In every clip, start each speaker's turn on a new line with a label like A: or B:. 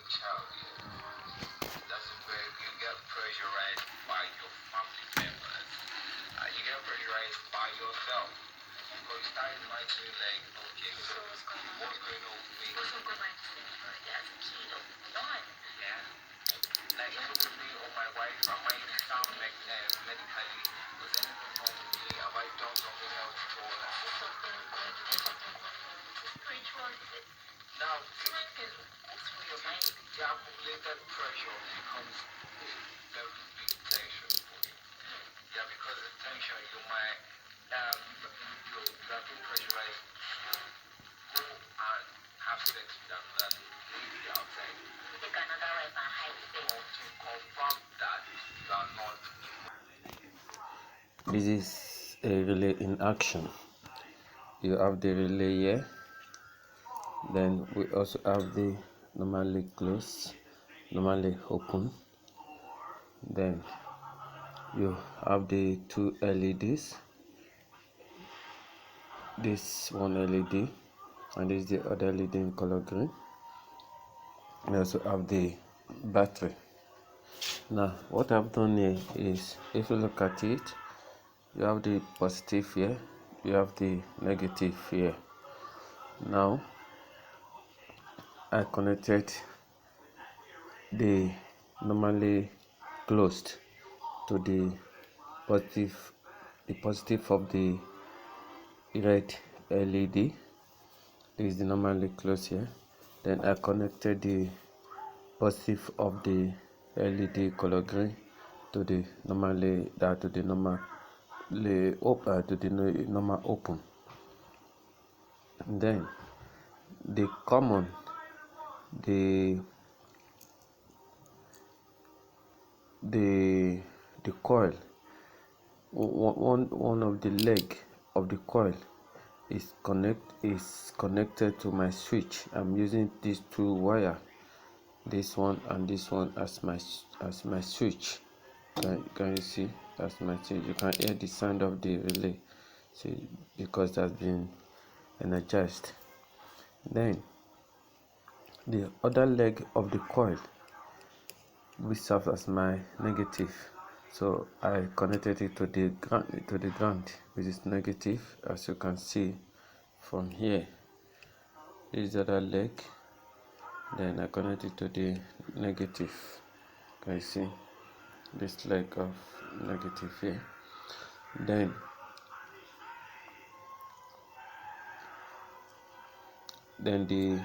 A: child, that's where you get pressurized by your family members. You get pressurized by yourself. Because you start imagining like, okay, so what's going on with me? What's going on as a kid of one? Yeah. Like with me or my wife, I might sound like medically. Was anything wrong with me? Have I done something else or something going to do something going on? Spiritual is it? Now, what's for your mind? The accumulated pressure becomes a very big tension for you. Yeah, because the tension you might you are being pressurized to go and have sex with another lady outside. Take another wife and hide sex. Or to confirm that you are not.
B: This is a relay in action. You have the relay here, then we also have the normally closed, normally open, then you have the two LEDs, this one LED and this is the other LED in color green. We also have the battery. Now what I've done here is, if you look at it, you have the positive here, you have the negative here. Now I connected the normally closed to the positive of the red LED. This is the normally closed here. Then I connected the positive of the LED color green to the normally to the normal open. And then the common the coil, one of the leg of the coil is connected to my switch. I'm using these two wire, this one and this one, as my switch. Can you see? That's my switch. You can hear the sound of the relay, see, because that's been energized. Then the other leg of the coil which serves as my negative, so I connected it to the ground, which is negative, as you can see from here. This is the other leg, then I connect it to the negative. Can you see this leg of negative here? Then the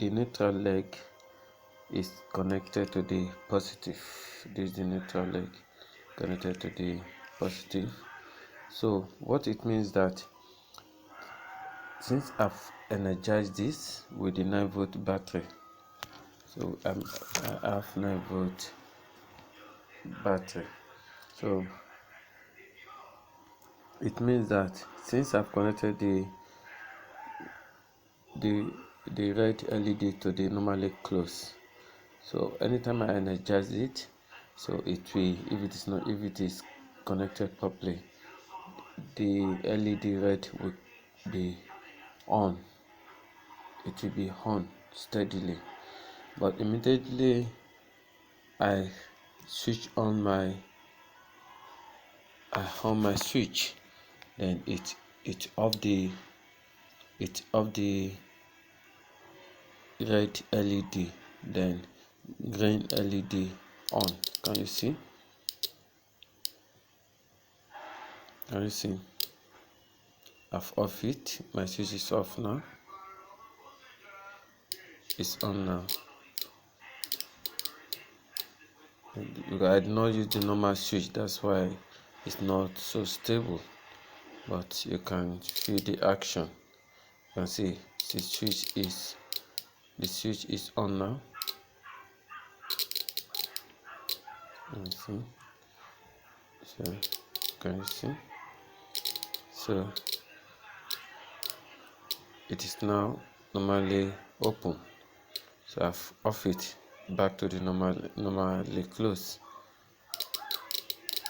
B: neutral leg is connected to the positive. This is the neutral leg connected to the positive. So what it means that since I've energized this with the 9-volt battery, so I have 9-volt battery, so it means that since I've connected the red LED to the normally close, so anytime I energize it, so it will, if it is connected properly, the LED red will be on, it will be on steadily. But immediately I switch on my switch, then it off the red LED, then green LED on. Can you see? I've off it. My switch is off now. It's on now. Because I did not use the normal switch, that's why it's not so stable. But you can feel the action. You can see the switch is on now. You see? So can you see? So it is now normally open. So I've off it back to the normally closed.